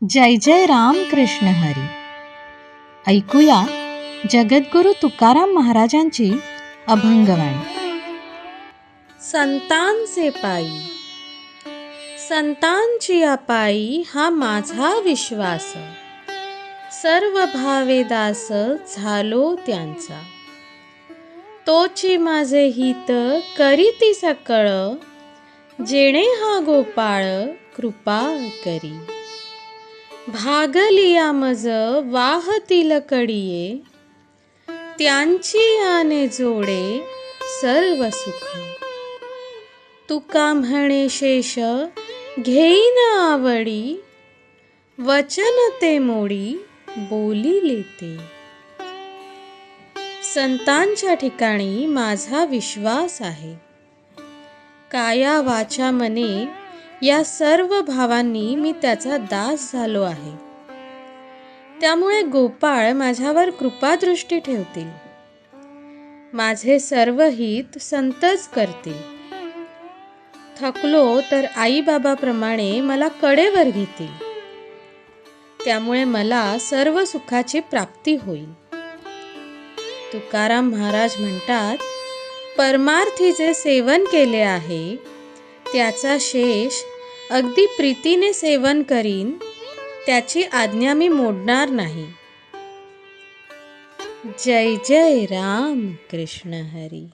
जय जय राम कृष्ण हरी. ऐकूया जगद्गुरु तुकाराम महाराजांची अभंगवाणी. संतांचे पायी. संतांची पायी हा माझा विश्वास, सर्व भावे दास झालो त्यांचा. तोची माझे हित करीती सकळ, जेणे हा गोपाळ कृपा करी. भागलिया मज वाहतील कडिये, त्यांची आने जोडे सर्व सुख. तुका म्हणे शेष घेईन आवडी, वचन ते मोडी बोलिले ते. संतांच्या ठिकाणी माझा विश्वास आहे. काया वाचा मने या सर्व भावांनी मी त्याचा दास झालो आहे. त्यामुळे गोपाळ माझ्यावर कृपादृष्टी ठेवतील. माझे सर्व हित संतच करतील. थकलो तर आई बाबाप्रमाणे मला कडेवर घेतील. त्यामुळे मला सर्व सुखाची प्राप्ती होईल. तुकाराम महाराज म्हणतात, परमार्थी जे सेवन केले आहे त्याचा शेष अगदी प्रीतीने सेवन करीन, त्याची आज्ञा मी मोडणार नाही. जय जय राम कृष्ण हरी.